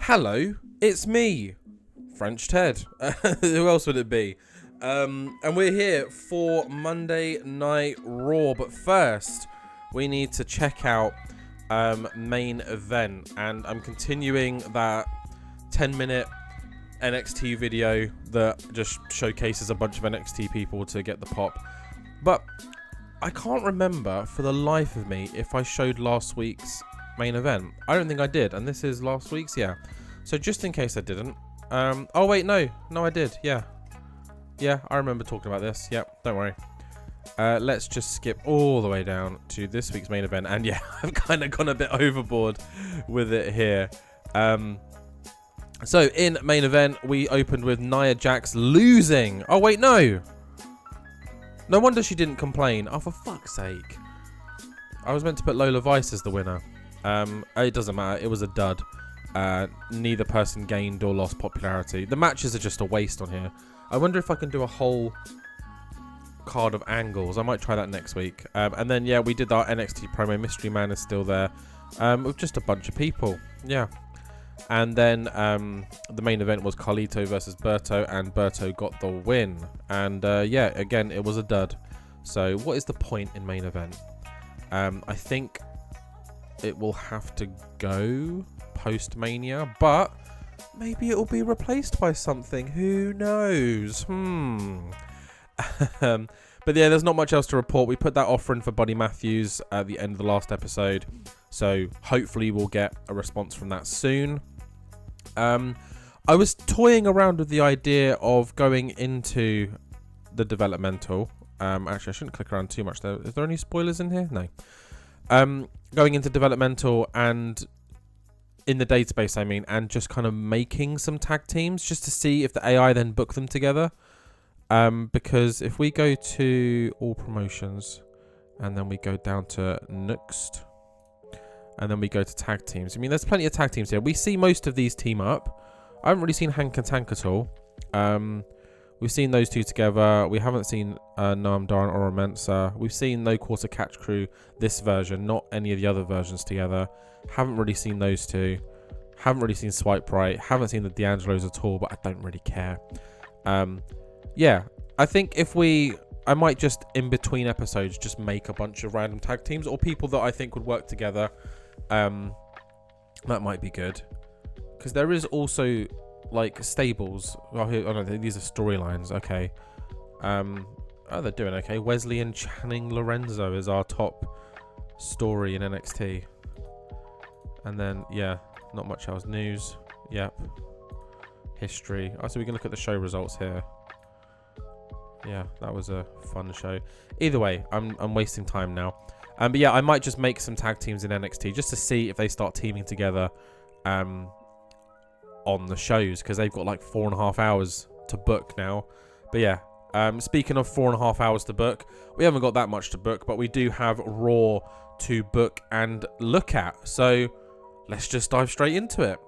Hello, it's me, French Ted. Who else would it be? And we're here for Monday Night Raw. But first, we need to check out main event. And I'm continuing that 10-minute NXT video that just showcases a bunch of NXT people to get the pop. But I can't remember for the life of me if I showed last week's main event. I don't think I did, and this is last week's, yeah. So just in case I didn't, oh wait, no I did, yeah, I remember talking about this. Yep, don't worry. Let's just skip all the way down to this week's main event, and yeah, I've kind of gone a bit overboard with it here. So in main event, we opened with Nia Jax losing. Oh wait, no wonder she didn't complain. Oh, for fuck's sake. I was meant to put Lola Vice as the winner. It doesn't matter. It was a dud. Neither person gained or lost popularity. The matches are just a waste on here. I wonder if I can do a whole card of angles. I might try that next week. And then, yeah, we did our NXT promo. Mystery Man is still there. With just a bunch of people. Yeah. And then the main event was Carlito versus Berto, and Berto got the win. And yeah, again, it was a dud. So what is the point in main event? I think it will have to go post-Mania, but maybe it will be replaced by something. Who knows? But yeah, there's not much else to report. We put that offer in for Buddy Matthews at the end of the last episode, so hopefully we'll get a response from that soon. I was toying around with the idea of going into the developmental. Actually, I shouldn't click around too much there. Is there any spoilers in here? No. Going into developmental and in the database, I mean, and just kind of making some tag teams just to see if the AI then book them together. Because if we go to all promotions and then we go down to next and then we go to tag teams. I mean, there's plenty of tag teams here. We see most of these team up. I haven't really seen Hank and Tank at all. We've seen those two together. We haven't seen Noam Dar or Mensa. We've seen No Quarter Catch Crew, this version, not any of the other versions together. Haven't really seen those two. Haven't really seen Swipe Right. Haven't seen the D'Angelos at all, but I don't really care. Yeah, I think I might just, in between episodes, just make a bunch of random tag teams or people that I think would work together. That might be good. Because there is also like stables. Oh no, these are storylines. Okay. Oh, they're doing okay. Wesley and Channing Lorenzo is our top story in NXT. And then, yeah, not much else. News. Yep. History. Oh, so we can look at the show results here. Yeah, that was a fun show. Either way, I'm wasting time now. But yeah, I might just make some tag teams in NXT just to see if they start teaming together. On the shows, because they've got like 4.5 hours to book now. But yeah, speaking of 4.5 hours to book, we haven't got that much to book, but we do have Raw to book and look at. So let's just dive straight into it.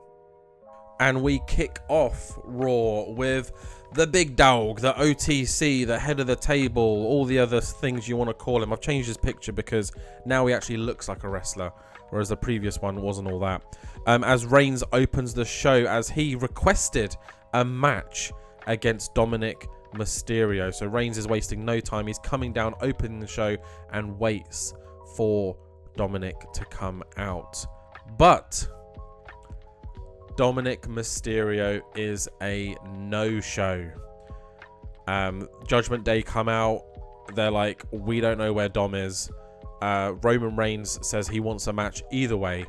And we kick off Raw with the big dog, the OTC, the head of the table, all the other things you want to call him. I've changed his picture because now he actually looks like a wrestler, whereas the previous one wasn't all that. As Reigns opens the show, as he requested a match against Dominik Mysterio. So Reigns is wasting no time. He's coming down, opening the show, and waits for Dominik to come out. But Dominik Mysterio is a no-show. Judgment Day come out. They're like, we don't know where Dom is. Roman Reigns says he wants a match either way.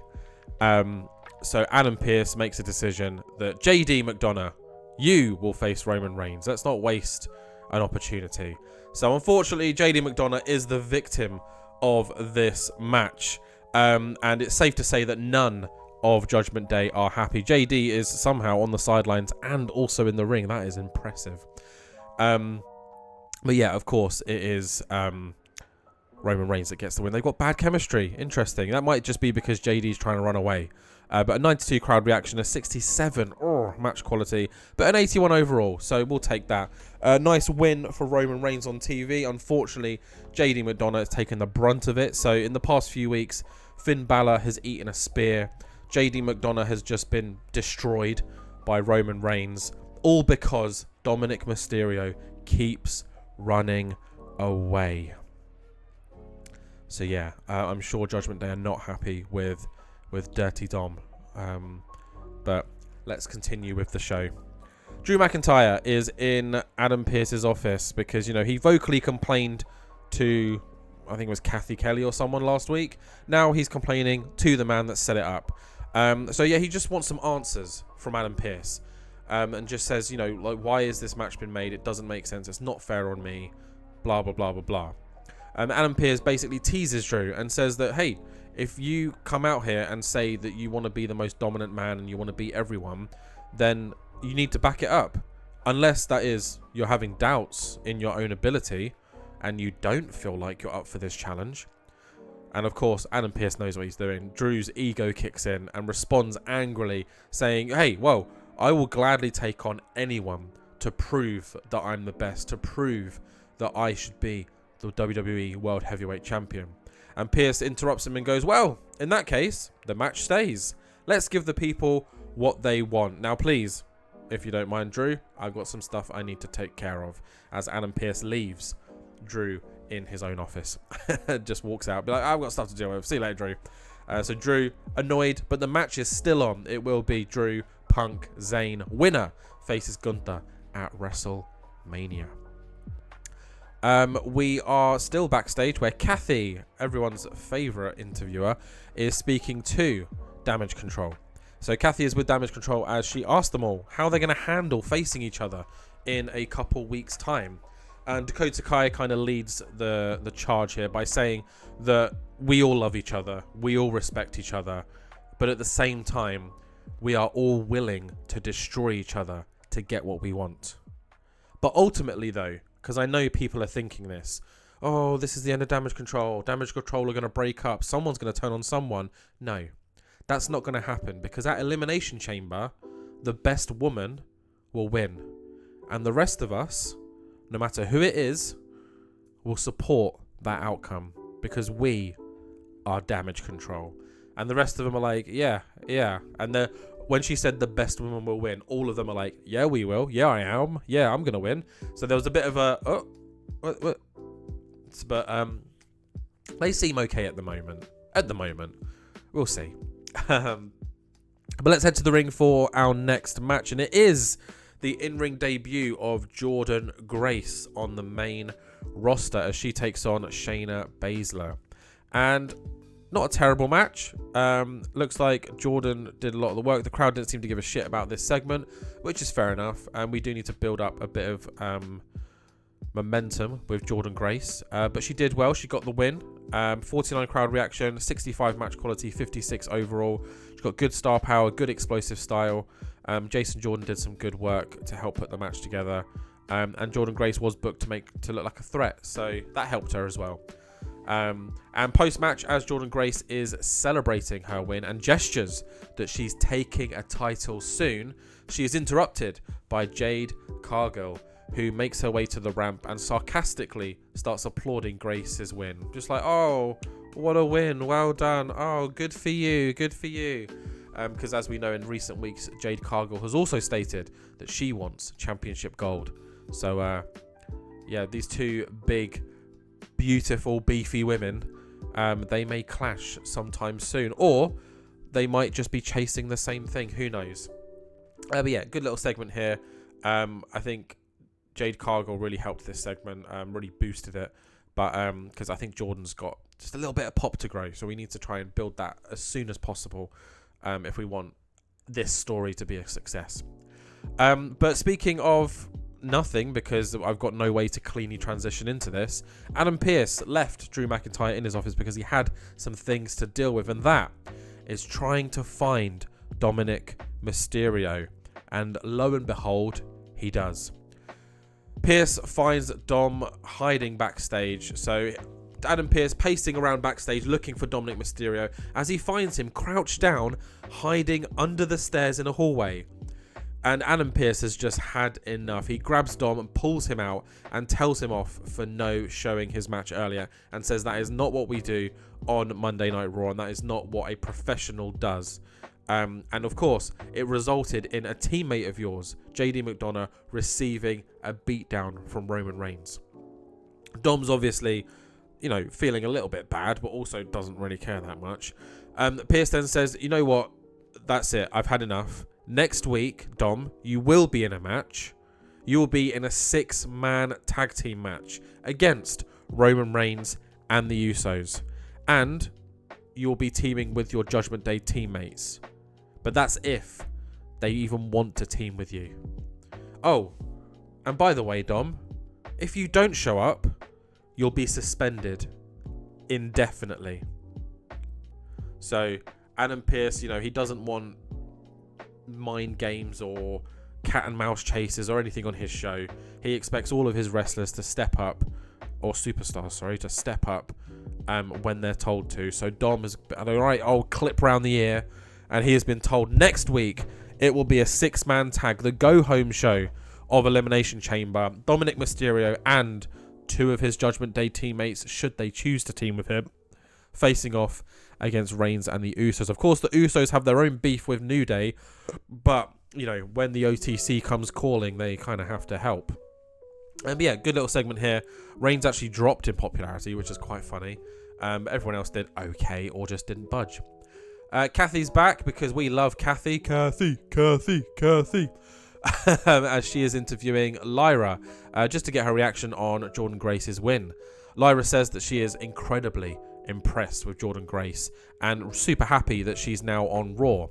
So Adam Pearce makes a decision that JD McDonough, you will face Roman Reigns. Let's not waste an opportunity. So unfortunately, JD McDonough is the victim of this match. And it's safe to say that none of Judgment Day are happy. JD is somehow on the sidelines and also in the ring. That is impressive. But yeah, of course, it is Roman Reigns that gets the win. They've got bad chemistry. Interesting. That might just be because JD's trying to run away. But a 92 crowd reaction, a 67 match quality, but an 81 overall. So we'll take that. Nice win for Roman Reigns on TV. Unfortunately, JD McDonough has taken the brunt of it. So in the past few weeks, Finn Balor has eaten a spear. JD McDonough has just been destroyed by Roman Reigns, all because Dominik Mysterio keeps running away. So yeah, I'm sure Judgment Day are not happy with Dirty Dom. But let's continue with the show. Drew McIntyre is in Adam Pearce's office because, he vocally complained to, I think it was Cathy Kelly or someone last week. Now he's complaining to the man that set it up. So yeah, he just wants some answers from Adam Pearce. And just says, why has this match been made? It doesn't make sense. It's not fair on me. Blah, blah, blah, blah, blah. Adam Pearce basically teases Drew and says that, hey, if you come out here and say that you want to be the most dominant man and you want to beat everyone, then you need to back it up. Unless that is you're having doubts in your own ability and you don't feel like you're up for this challenge. And of course, Adam Pearce knows what he's doing. Drew's ego kicks in and responds angrily, saying, hey, well, I will gladly take on anyone to prove that I'm the best, to prove that I should be the WWE World Heavyweight Champion. And Pearce interrupts him and goes, well, in that case, the match stays. Let's give the people what they want. Now, please, if you don't mind, Drew, I've got some stuff I need to take care of. As Adam Pearce leaves Drew in his own office. Just walks out. Be like, I've got stuff to deal with. See you later, Drew. So Drew, annoyed, but the match is still on. It will be Drew, Punk, Zayn. Winner faces Gunther at WrestleMania. We are still backstage where Cathy, everyone's favourite interviewer, is speaking to Damage Control. So Cathy is with Damage Control as she asks them all how they're going to handle facing each other in a couple weeks' time. And Dakota Kai kind of leads the charge here by saying that we all love each other, we all respect each other, but at the same time, we are all willing to destroy each other to get what we want. But ultimately, though, because I know people are thinking this, oh, this is the end of Damage Control. Damage Control are going to break up. Someone's going to turn on someone. No, that's not going to happen because at Elimination Chamber, the best woman will win. And the rest of us, no matter who it is, will support that outcome because we are Damage Control. And the rest of them are like, yeah. And when she said the best woman will win, all of them are like, yeah, we will. Yeah, I am. Yeah, I'm going to win. So there was a bit of a, what? But they seem okay at the moment. We'll see. But let's head to the ring for our next match. And it is the in-ring debut of Jordynne Grace on the main roster as she takes on Shayna Baszler. And not a terrible match. Looks like Jordynne did a lot of the work. The crowd didn't seem to give a shit about this segment, which is fair enough. And we do need to build up a bit of momentum with Jordynne Grace. But she did well. She got the win. 49 crowd reaction, 65 match quality, 56 overall. She's got good star power, good explosive style. Jason Jordan did some good work to help put the match together. And Jordynne Grace was booked to look like a threat. So that helped her as well. And post-match, as Jordynne Grace is celebrating her win and gestures that she's taking a title soon, she is interrupted by Jade Cargill, who makes her way to the ramp and sarcastically starts applauding Grace's win. Just like, oh, what a win, well done, oh, good for you. Because as we know in recent weeks, Jade Cargill has also stated that she wants championship gold. So, yeah, these two big, beautiful, beefy women, they may clash sometime soon, or they might just be chasing the same thing. Who knows? But yeah, good little segment here. I think Jade Cargill really helped this segment, really boosted it. But because I think Jordan's got just a little bit of pop to grow, so we need to try and build that as soon as possible if we want this story to be a success. But speaking of nothing, because I've got no way to cleanly transition into this, Adam Pearce left Drew McIntyre in his office because he had some things to deal with, and that is trying to find Dominik Mysterio. And lo and behold, he does. Pearce finds Dom hiding backstage, so Adam Pearce pacing around backstage looking for Dominik Mysterio as he finds him crouched down, hiding under the stairs in a hallway. And Adam Pearce has just had enough. He grabs Dom and pulls him out and tells him off for no showing his match earlier and says that is not what we do on Monday Night Raw and that is not what a professional does. And of course, it resulted in a teammate of yours, JD McDonough, receiving a beatdown from Roman Reigns. Dom's obviously, feeling a little bit bad, but also doesn't really care that much. Pearce then says, you know what? That's it. I've had enough. Next week, Dom, you will be in a match. You will be in a 6-man tag team match against Roman Reigns and the Usos. And you'll be teaming with your Judgment Day teammates. But that's if they even want to team with you. Oh, and by the way, Dom, if you don't show up, you'll be suspended indefinitely. So Adam Pearce, he doesn't want mind games or cat and mouse chases or anything on his show. He expects all of his wrestlers to step up, or superstars, to step up when they're told to. So Dom has an alright old clip round the ear, and he has been told next week it will be a 6-man tag, the go-home show of Elimination Chamber. Dominik Mysterio and 2 of his Judgment Day teammates, should they choose to team with him, facing off against Reigns and the Usos. Of course, the Usos have their own beef with New Day, but, when the OTC comes calling, they kind of have to help. But yeah, good little segment here. Reigns actually dropped in popularity, which is quite funny. Everyone else did okay or just didn't budge. Cathy's back because we love Cathy. Cathy. As she is interviewing Lyra, just to get her reaction on Jordynne Grace's win. Lyra says that she is incredibly impressed with Jordynne Grace and super happy that she's now on Raw.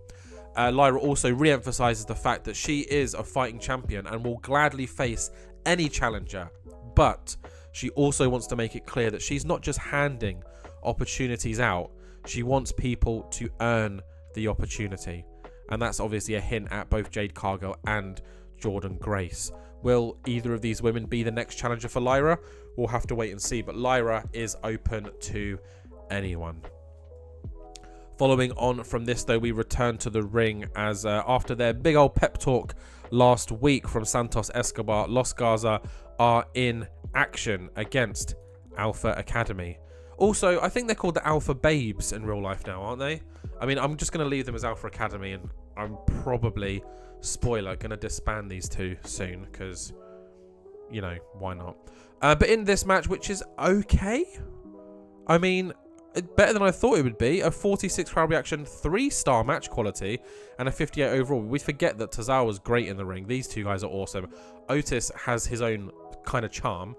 Lyra also re-emphasizes the fact that she is a fighting champion and will gladly face any challenger, but she also wants to make it clear that she's not just handing opportunities out. She wants people to earn the opportunity. And that's obviously a hint at both Jade Cargill and Jordynne Grace. Will either of these women be the next challenger for Lyra? We'll have to wait and see. But Lyra is open to anyone. Following on from this, though, we return to the ring as after their big old pep talk last week from Santos Escobar, Los Garza are in action against Alpha Academy. Also, I think they're called the Alpha Babes in real life now, aren't they? I mean, I'm just going to leave them as Alpha Academy, and I'm probably, spoiler, going to disband these two soon, because, why not? But in this match, which is okay, I mean, better than I thought it would be, a 46 crowd reaction, 3-star match quality, and a 58 overall. We forget that Tozawa's great in the ring. These two guys are awesome. Otis has his own kind of charm.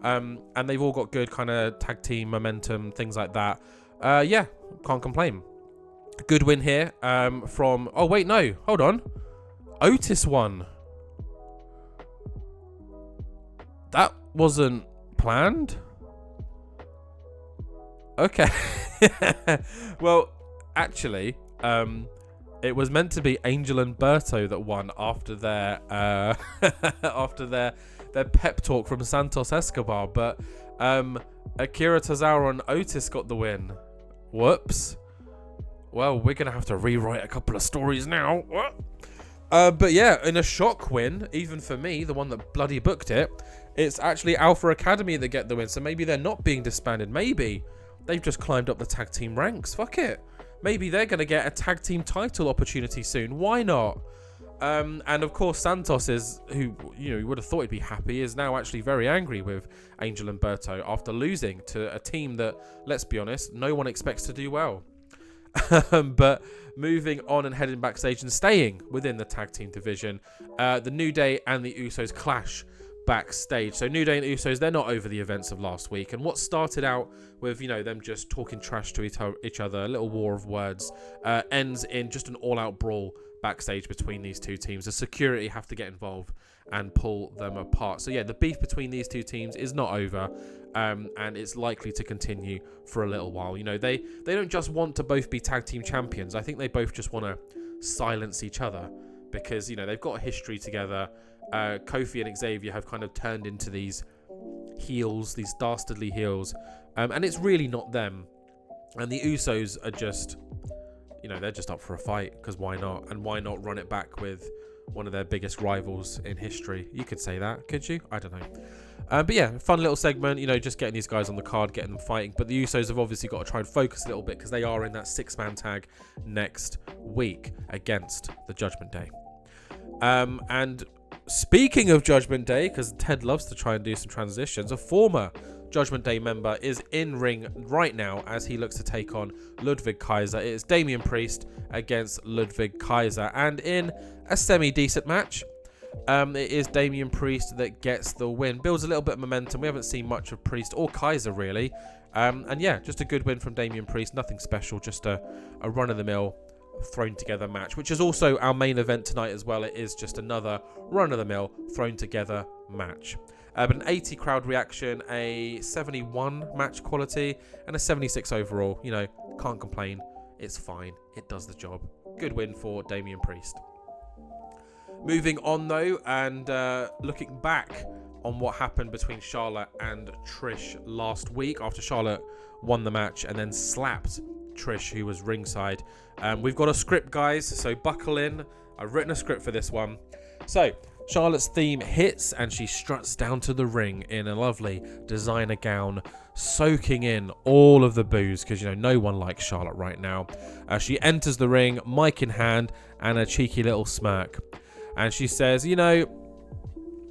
And they've all got good kind of tag team momentum, things like that. Yeah, can't complain. Good win here from... Oh, wait, no. Hold on. Otis won. That wasn't planned? Okay. Well, actually, it was meant to be Angel and Berto that won after their... after their pep talk from Santos Escobar, but Akira Tozawa and Otis got the win. Whoops. Well, we're gonna have to rewrite a couple of stories now. What? But yeah, in a shock win, even for me, the one that bloody booked it, it's actually Alpha Academy that get the win. So maybe they're not being disbanded. Maybe they've just climbed up the tag team ranks. Fuck it. Maybe they're gonna get a tag team title opportunity soon. Why not? And of course, Santos is, who you would have thought he'd be happy, is now actually very angry with Angel and Berto after losing to a team that, let's be honest, no one expects to do well. But moving on and heading backstage and staying within the tag team division, the New Day and the Usos clash backstage. So New Day and Usos, they're not over the events of last week, and what started out with them just talking trash to each other, a little war of words, ends in just an all-out brawl backstage between these two teams. The security have to get involved and pull them apart. So yeah, the beef between these two teams is not over, and it's likely to continue for a little while. They don't just want to both be tag team champions. I think they both just want to silence each other because they've got a history together. Kofi and Xavier have kind of turned into these heels, these dastardly heels, and it's really not them. And the Usos are just you know, they're just up for a fight, because why not? And why not run it back with one of their biggest rivals in history? You could say that, could you? I don't know. But yeah, fun little segment, you know, just getting these guys on the card, getting them fighting. But the Usos have obviously got to try and focus a little bit, because they are in that 6-man tag next week against the Judgment Day. And speaking of Judgment Day, because Ted loves to try and do some transitions, a former Judgment Day member is in ring right now as he looks to take on Ludwig Kaiser. It is Damian Priest against Ludwig Kaiser, and in a semi-decent match, it is Damian Priest that gets the win. Builds a little bit of momentum. We haven't seen much of Priest or Kaiser really, and yeah, just a good win from Damian Priest. Nothing special, just a run-of-the-mill thrown together match, which is also our main event tonight as well. It is just another run-of-the-mill thrown together match. But an 80 crowd reaction, a 71 match quality, and a 76 overall. You know, can't complain. It's fine. It does the job. Good win for Damian Priest. Moving on though, and looking back on what happened between Charlotte and Trish last week, after Charlotte won the match and then slapped Trish, who was ringside. We've got a script, guys, so buckle in. I've written a script for this one. So Charlotte's theme hits and she struts down to the ring in a lovely designer gown, soaking in all of the booze, because, you know, no one likes Charlotte right now. She enters the ring, mic in hand, and a cheeky little smirk. And she says, you know,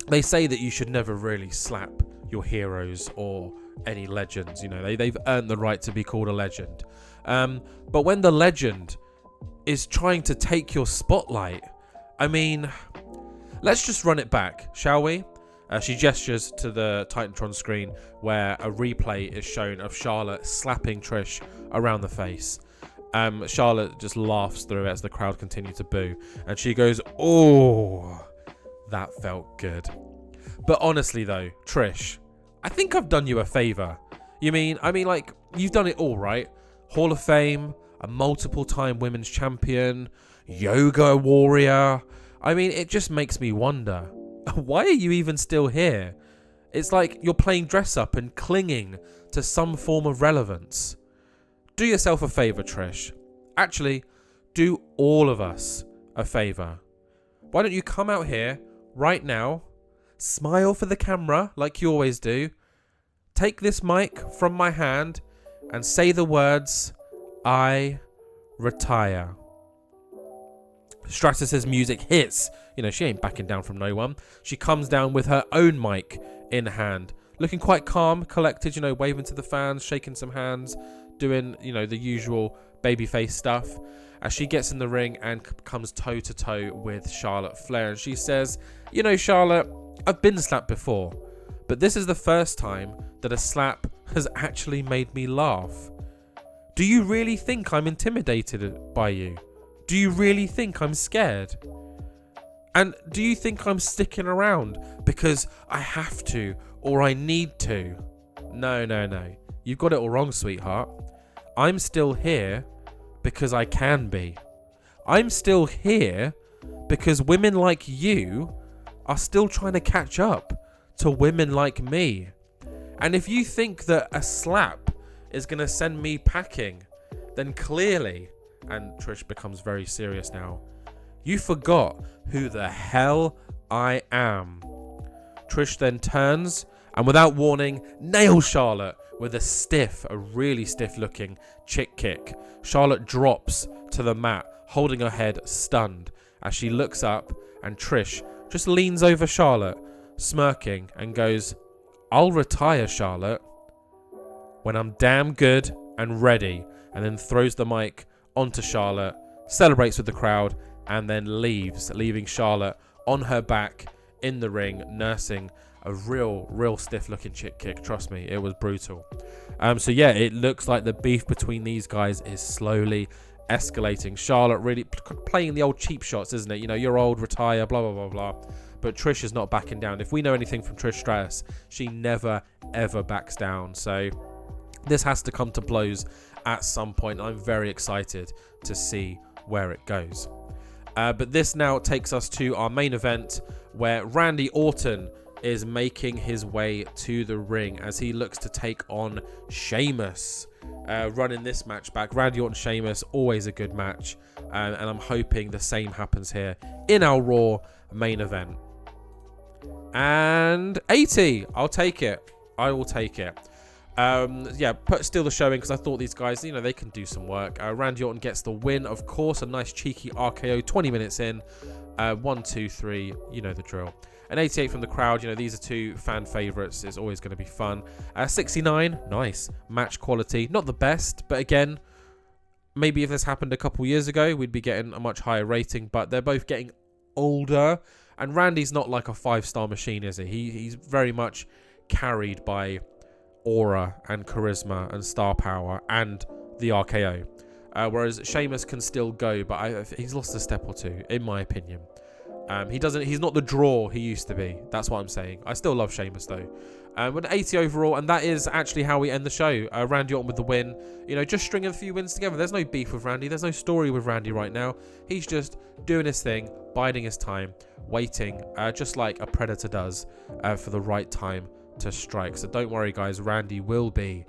they say that you should never really slap your heroes or any legends. You know, they've earned the right to be called a legend. But when the legend is trying to take your spotlight, I mean, let's just run it back, shall we? She gestures to the Titantron screen where a replay is shown of Charlotte slapping Trish around the face. Charlotte just laughs through it as the crowd continue to boo. And she goes, oh, that felt good. But honestly though, Trish, I think I've done you a favour. I mean, like, you've done it all, right? Hall of Fame, a multiple-time women's champion, yoga warrior. I mean, it just makes me wonder, why are you even still here? It's like you're playing dress-up and clinging to some form of relevance. Do yourself a favour, Trish. Actually, do all of us a favour. Why don't you come out here right now, smile for the camera like you always do, take this mic from my hand and say the words, I retire. Stratus's music hits. You know, she ain't backing down from no one. She comes down with her own mic in hand, looking quite calm, collected, you know, waving to the fans, shaking some hands, doing, you know, the usual babyface stuff, as she gets in the ring and comes toe to toe with Charlotte Flair. And she says, you know, Charlotte, I've been slapped before, but this is the first time that a slap has actually made me laugh. Do you really think I'm intimidated by you? Do you really think I'm scared? And do you think I'm sticking around because I have to or I need to? No. You've got it all wrong, sweetheart. I'm still here because I can be. I'm still here because women like you are still trying to catch up to women like me. And if you think that a slap is going to send me packing, then clearly, and Trish becomes very serious now, you forgot who the hell I am. Trish then turns and without warning nails Charlotte with a really stiff looking chick kick. Charlotte drops to the mat, holding her head stunned as she looks up, and Trish just leans over Charlotte, smirking, and goes, I'll retire, Charlotte, when I'm damn good and ready, and then throws the mic onto Charlotte, celebrates with the crowd, and then leaves, leaving Charlotte on her back in the ring, nursing a real stiff looking chick kick. Trust me, it was brutal. So yeah, it looks like the beef between these guys is slowly escalating. Charlotte really playing the old cheap shots, isn't it? You know, you're old, retire, blah blah blah blah. But Trish is not backing down. If we know anything from Trish Stratus, she never ever backs down. So this has to come to blows at some point. I'm very excited to see where it goes. But this now takes us to our main event, where Randy Orton is making his way to the ring as he looks to take on Sheamus. running this match back. Randy Orton, Sheamus, always a good match. And I'm hoping the same happens here in our Raw main event. And 80, I'll take it. I will take it. Yeah, put still the show in because I thought these guys, you know, they can do some work. Randy Orton gets the win, of course. A nice cheeky RKO 20 minutes in. 1, 2, 3, you know the drill. An 88 from the crowd, you know, these are two fan favourites. It's always going to be fun. 69, nice. Match quality. Not the best, but again, maybe if this happened a couple years ago, we'd be getting a much higher rating, but they're both getting older. And Randy's not like a 5-star machine, is he? He's very much carried by aura and charisma and star power and the RKO. Whereas Sheamus can still go, but he's lost a step or two, in my opinion. He's not the draw he used to be. That's what I'm saying. I still love Sheamus though. With 80 overall, and that is actually how we end the show. Randy Orton with the win. You know, just stringing a few wins together. There's no beef with Randy. There's no story with Randy right now. He's just doing his thing, biding his time, waiting, just like a predator does, for the right time to strike. So don't worry, guys. Randy will be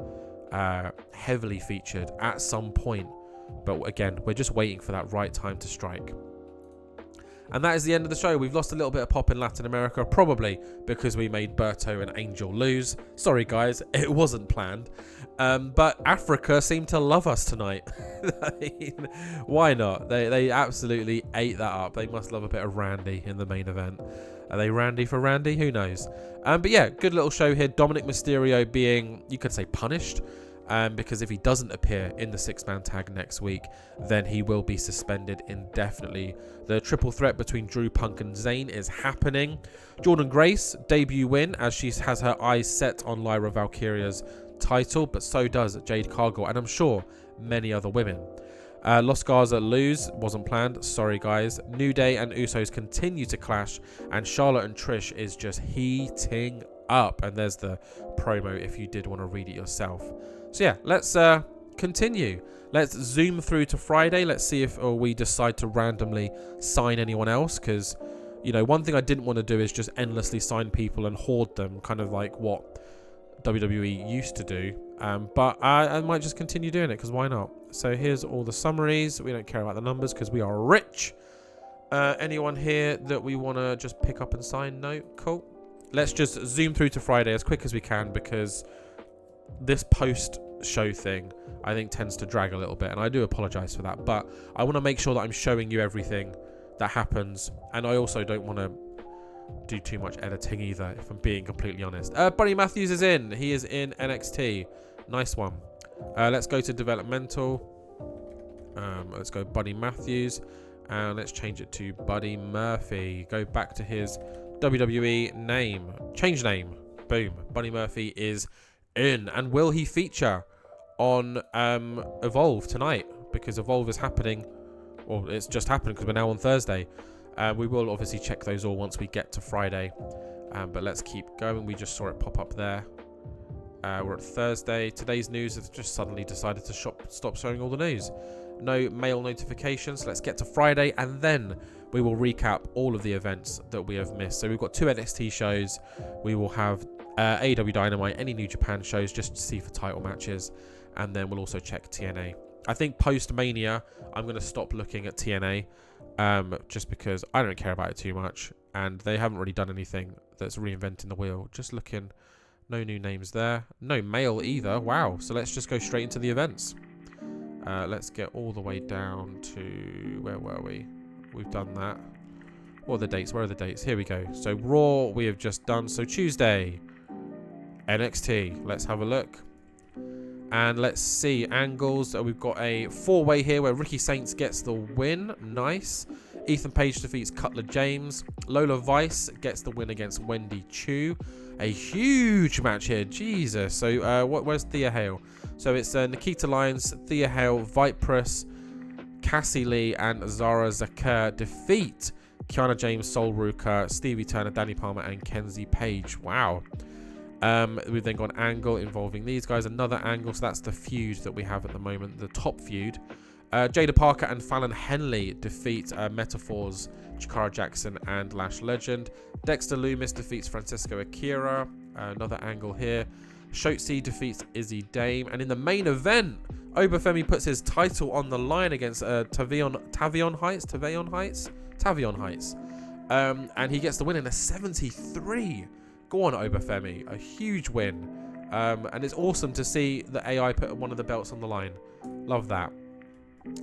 heavily featured at some point. But again, we're just waiting for that right time to strike. And that is the end of the show. We've lost a little bit of pop in Latin America, probably because we made Berto and Angel lose. Sorry, guys, it wasn't planned. But Africa seemed to love us tonight. I mean, why not? They absolutely ate that up. They must love a bit of Randy in the main event. Are they Randy for Randy? Who knows? But yeah, good little show here. Dominik Mysterio being, you could say, punished. Because if he doesn't appear in the 6-man tag next week, then he will be suspended indefinitely. The triple threat between Drew, Punk and Zayn is happening. Jordynne Grace, debut win, as she has her eyes set on Lyra Valkyria's title, but so does Jade Cargill, and I'm sure many other women. Los Garza lose, wasn't planned, sorry guys. New Day and Usos continue to clash, and Charlotte and Trish is just heating up. And there's the promo if you did want to read it yourself. So yeah, let's continue. Let's zoom through to Friday. Let's see if we decide to randomly sign anyone else. Because, you know, one thing I didn't want to do is just endlessly sign people and hoard them. Kind of like what WWE used to do. But I might just continue doing it because why not? So here's all the summaries. We don't care about the numbers because we are rich. Anyone here that we want to just pick up and sign? No? Cool. Let's just zoom through to Friday as quick as we can because this post-show thing, I think, tends to drag a little bit, and I do apologise for that, but I want to make sure that I'm showing you everything that happens, and I also don't want to do too much editing either, if I'm being completely honest. Buddy Matthews is in. He is in NXT. Nice one. Let's go to developmental. Let's go Buddy Matthews, and let's change it to Buddy Murphy. Go back to his WWE name. Change name. Boom. Buddy Murphy is in. And will he feature on Evolve tonight? Because Evolve is happening, or it's just happened because we're now on Thursday. We will obviously check those all once we get to Friday. But let's keep going. We just saw it pop up there. We're at Thursday. Today's news has just suddenly decided to stop showing all the news. No mail notifications. Let's get to Friday, and then we will recap all of the events that we have missed. So we've got 2 NXT shows. We will have AEW Dynamite, any New Japan shows just to see for title matches, and then we'll also check TNA. I think post-Mania, I'm going to stop looking at TNA just because I don't care about it too much, and they haven't really done anything that's reinventing the wheel. Just looking, no new names there. No mail either. Wow. So let's just go straight into the events. Let's get all the way down to, where were we? We've done that. What are the dates? Where are the dates? Here we go. So Raw we have just done. So Tuesday, NXT. Let's have a look. And let's see. Angles. We've got a 4-way here where Ricky Saints gets the win. Nice. Ethan Page defeats Cutler James. Lola Vice gets the win against Wendy Chu. A huge match here. Jesus. So where's Thea Hale? So it's Nikita Lyons, Thea Hale, Vipress, Cassie Lee, and Zara Zakir defeat Kiana James, Sol Ruka, Stevie Turner, Danny Palmer, and Kenzie Page. Wow. We've then got an angle involving these guys. Another angle. So that's the feud that we have at the moment. The top feud. Jada Parker and Fallon Henley defeat Metaphors, Chikara Jackson, and Lash Legend. Dexter Loomis defeats Francisco Akira. Another angle here. Shotzi defeats Izzy Dame. And in the main event, Obafemi puts his title on the line against Tavion Heights. And he gets the win in a 73. Go on, Obafemi. A huge win. And it's awesome to see the AI put one of the belts on the line. Love that.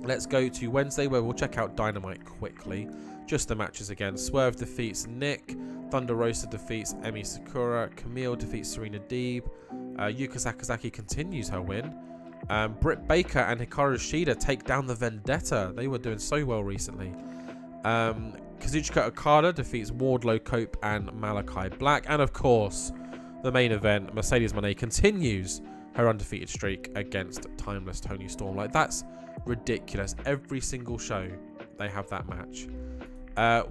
Let's go to Wednesday, where we'll check out Dynamite quickly. Just the matches again. Swerve defeats Nick. Thunder Rosa defeats Emi Sakura. Camille defeats Serena Deeb. Yuka Sakazaki continues her win. Britt Baker and Hikaru Shida take down the Vendetta. They were doing so well recently. Kazuchika Okada defeats Wardlow, Cope, and Malachi Black. And of course, the main event, Mercedes Moné continues her undefeated streak against Timeless Toni Storm. Like, that's ridiculous. Every single show they have that match.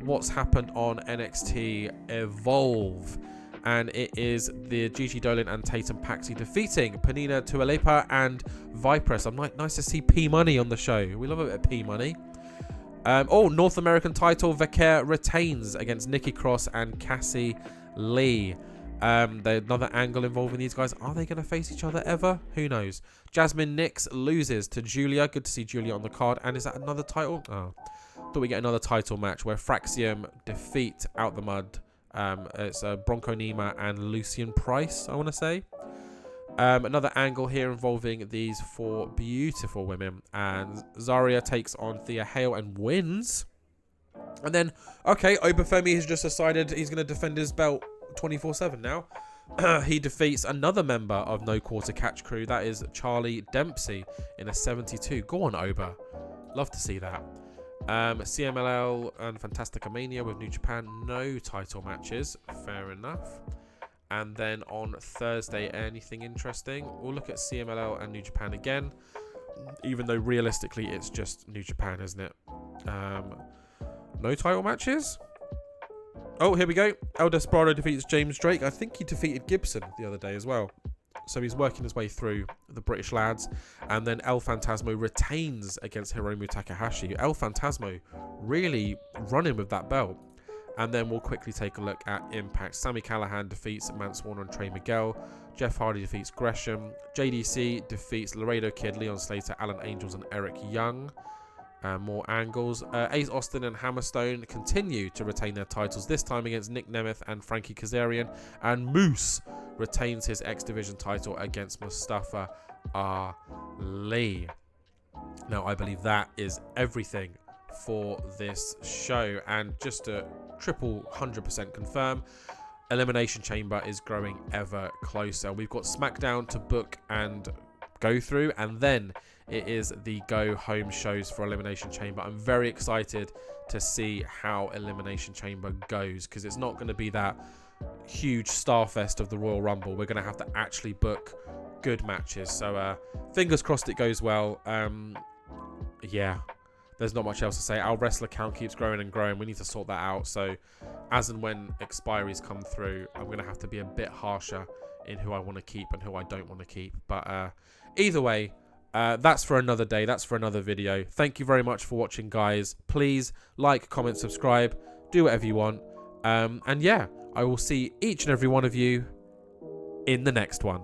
What's happened on NXT Evolve? And it is the Gigi Dolan and Tatum Paxi defeating Panina Tuilepa and Vipress. I'm like, nice to see P Money on the show. We love a bit of P Money. North American title, Vaquer retains against Nikki Cross and Cassie Lee. Another angle involving these guys. Are they going to face each other ever? Who knows? Jasmine Nix loses to Julia. Good to see Julia on the card. And is that another title? Oh, thought we get another title match where Fraxium defeat Out the Mud. It's Bronco Nima and Lucian Price, I want to say. Another angle here involving these four beautiful women. And Zarya takes on Thea Hale and wins. And then, okay, Obafemi has just decided he's going to defend his belt 24/7 now. He defeats another member of No Quarter Catch Crew. That is Charlie Dempsey in a 72. Go on, Oba. Love to see that. CMLL and Fantastica Mania with New Japan. No title matches. Fair enough. And then on Thursday, anything interesting? We'll look at CMLL and New Japan again. Even though realistically it's just New Japan, isn't it? No title matches? Oh, here we go. El Desperado defeats James Drake. I think he defeated Gibson the other day as well. So he's working his way through the British lads. And then El Phantasmo retains against Hiromu Takahashi. El Phantasmo really running with that belt. And then we'll quickly take a look at Impact. Sami Callihan defeats Mance Warner and Trey Miguel. Jeff Hardy defeats Gresham. JDC defeats Laredo Kid, Leon Slater, Alan Angels, and Eric Young. More angles. Ace Austin and Hammerstone continue to retain their titles, this time against Nick Nemeth and Frankie Kazarian. And Moose retains his X Division title against Mustafa Ali. Now, I believe that is everything for this show. And just to triple 100% confirm, Elimination Chamber is growing ever closer. We've got SmackDown to book and go through, and then it is the go home shows for Elimination Chamber. I'm very excited to see how Elimination Chamber goes, because it's not going to be that huge starfest of the Royal Rumble. We're going to have to actually book good matches. So fingers crossed it goes well. Yeah, there's not much else to say. Our wrestler count keeps growing and growing. We need to sort that out. So as and when expiries come through, I'm going to have to be a bit harsher in who I want to keep and who I don't want to keep. But either way, that's for another day. That's for another video. Thank you very much for watching, guys. Please like, comment, subscribe. Do whatever you want. And yeah, I will see each and every one of you in the next one.